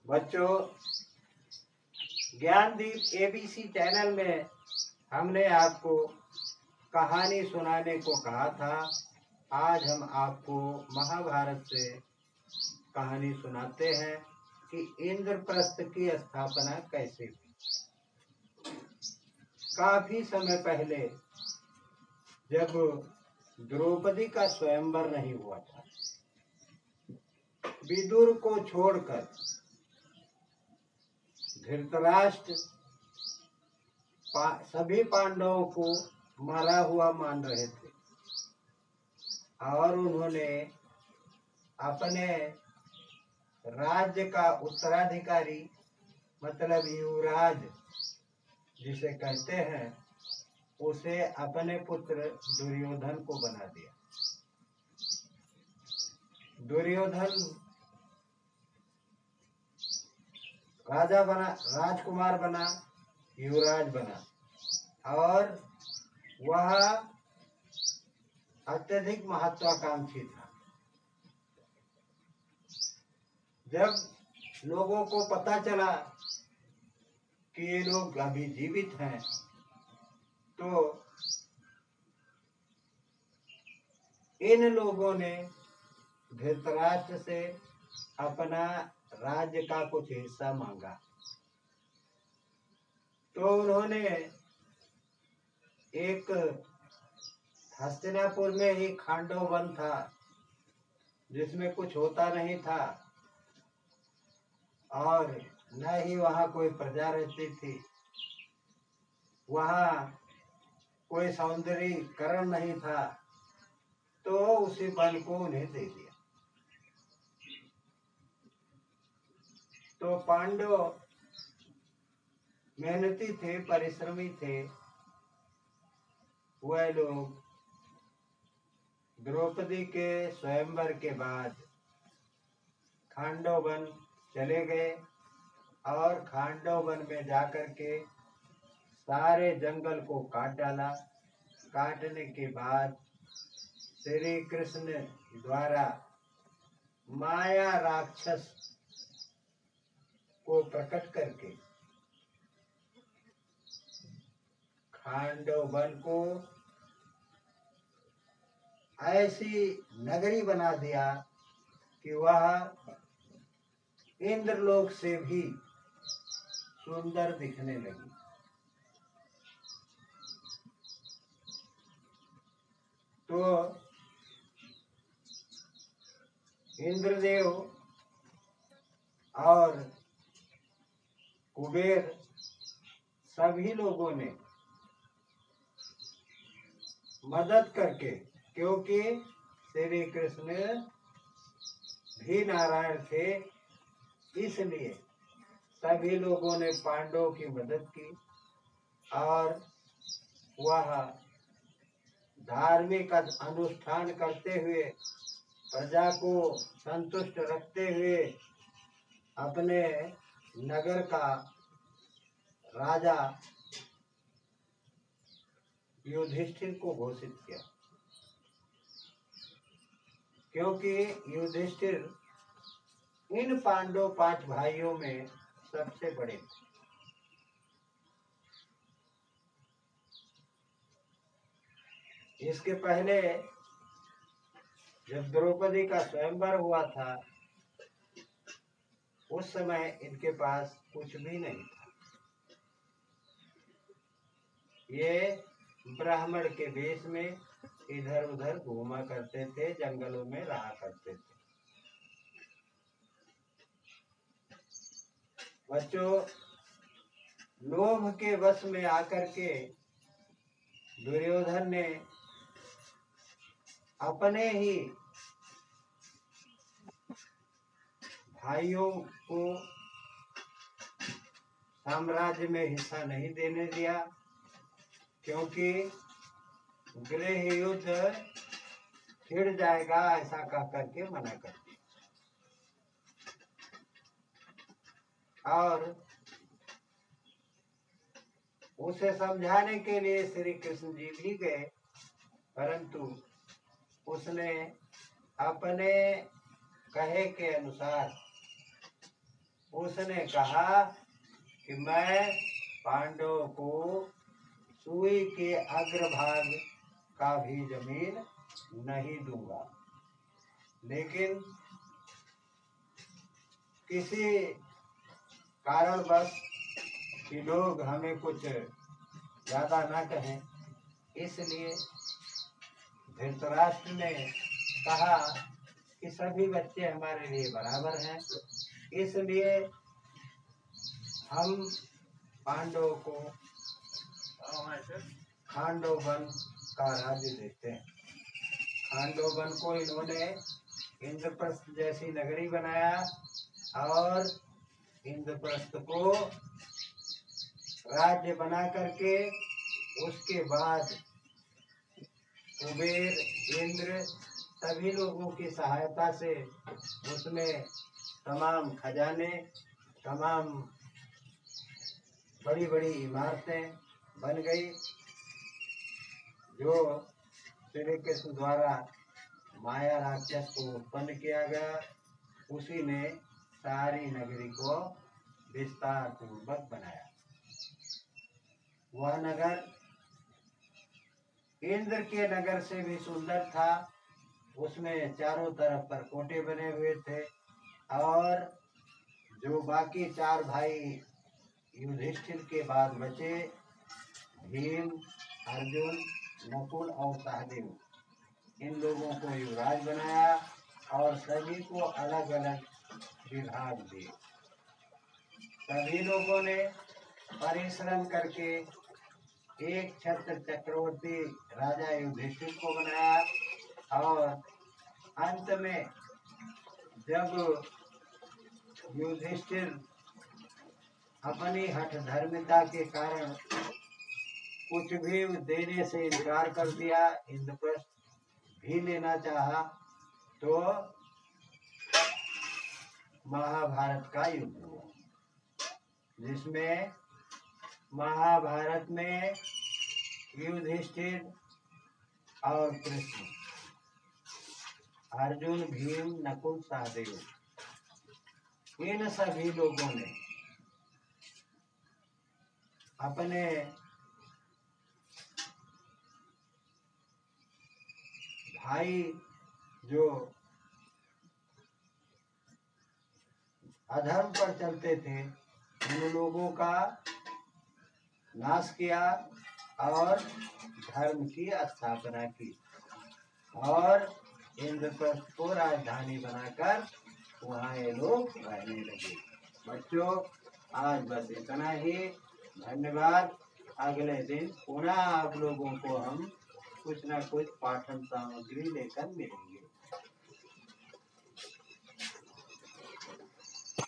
बच्चों, Gyandeep ABC channel में हमने आपको कहानी सुनाने को कहा था। आज हम आपको महाभारत से कहानी सुनाते हैं कि इंद्रप्रस्थ की स्थापना कैसे हुई। काफी समय पहले जब द्रौपदी का स्वयंवर नहीं हुआ था, विदुर को छोड़कर धृतराष्ट्र सभी पांडवों को मरा हुआ मान रहे थे और उन्होंने अपने राज्य का उत्तराधिकारी मतलब युवराज जिसे कहते हैं, उसे अपने पुत्र दुर्योधन को बना दिया। दुर्योधन राजा बना, राजकुमार बना, युवराज बना और वह अत्यधिक महत्वाकांक्षी था। जब लोगों को पता चला कि ये लोग अभी जीवित हैं, तो इन लोगों ने धृतराष्ट्र से अपना राज्य का कुछ हिस्सा मांगा। तो उन्होंने एक हस्तिनापुर में ही खांडव वन था जिसमें कुछ होता नहीं था और न ही वहाँ कोई प्रजा रहती थी, वहाँ कोई सौंदर्यीकरण नहीं था, तो उसी वन को उन्हें दे दिया। तो पांडव मेहनती थे, परिश्रमी थे। वह लोग द्रौपदी के स्वयंवर के बाद खांडव वन चले गए और खांडव वन में जाकर के सारे जंगल को काट डाला। काटने के बाद श्री कृष्ण द्वारा माया राक्षस को प्रकट करके खांडव वन को ऐसी नगरी बना दिया कि वह इंद्रलोक से भी सुंदर दिखने लगी। तो इंद्रदेव और कुबेर सभी लोगों ने मदद करके, क्योंकि श्री कृष्ण भी नारायण थे, इसलिए सभी लोगों ने पांडवों की मदद की और वह धार्मिक अनुष्ठान करते हुए, प्रजा को संतुष्ट रखते हुए अपने नगर का राजा युधिष्ठिर को घोषित किया, क्योंकि युधिष्ठिर इन पांडव 5 भाइयों में सबसे बड़े थे। इसके पहले जब द्रौपदी का स्वयंवर हुआ था, उस समय इनके पास कुछ भी नहीं था। ये ब्राह्मण के वेश में इधर उधर घूमा करते थे, जंगलों में रहा करते थे। बच्चों, लोभ के वश में आकर के दुर्योधन ने अपने ही भाइयों को साम्राज्य में हिस्सा नहीं देने दिया, क्योंकि गृह युद्ध छिड़ जाएगा ऐसा कह करके मना कर दिया। और उसे समझाने के लिए श्री कृष्ण जी भी गए, परंतु उसने अपने कहे के अनुसार उसने कहा कि मैं पांडवों को सुई के अग्रभाग का भी जमीन नहीं दूंगा। लेकिन किसी कारणवश कि लोग हमें कुछ ज्यादा ना कहें, इसलिए धृतराष्ट्र ने कहा कि सभी बच्चे हमारे लिए बराबर हैं, इसलिए हम पांडवों को खांडव वन का राज्य देते हैं। खांडव वन को इन्होंने इंद्रप्रस्थ जैसी नगरी बनाया और इंद्रप्रस्थ को राज्य बना करके उसके बाद कुबेर, इंद्र सभी लोगों की सहायता से उसमें तमाम खजाने, तमाम बड़ी बड़ी इमारतें बन गई। जो श्री कृष्ण द्वारा माया राक्षस को उत्पन्न किया गया, उसी ने सारी नगरी को विस्तार पूर्वक बनाया। वह नगर इंद्र के नगर से भी सुंदर था। उसमें चारों तरफ परकोटे बने हुए थे और जो बाकी चार भाई युधिष्ठिर के बाद बचे, भीम, अर्जुन, नकुल और सहदेव, इन लोगों को युवराज बनाया और सभी को अलग अलग विभाग दिए। सभी लोगों ने परिश्रम करके एक छत्र चक्रवर्ती राजा युधिष्ठिर को बनाया और अंत में जब युधिष्ठिर अपनी हठ धर्मिता के कारण कुछ भी देने से इनकार कर दिया, इंद्रप्रस्थ भी लेना चाहा, तो महाभारत का युद्ध हुआ, जिसमें महाभारत में युधिष्ठिर और कृष्ण, अर्जुन, भीम, नकुल, सहदेव, इन सभी लोगों ने अपने भाई जो अधर्म पर चलते थे, उन लोगों का नाश किया और धर्म की स्थापना की और इंद्रप्रस्थ को राजधानी बनाकर वहाँ ये लोग रहने लगे। बच्चों, आज बस इतना ही। धन्यवाद। अगले दिन पुनः आप लोगों को हम कुछ न कुछ पाठन सामग्री लेकर मिलेंगे।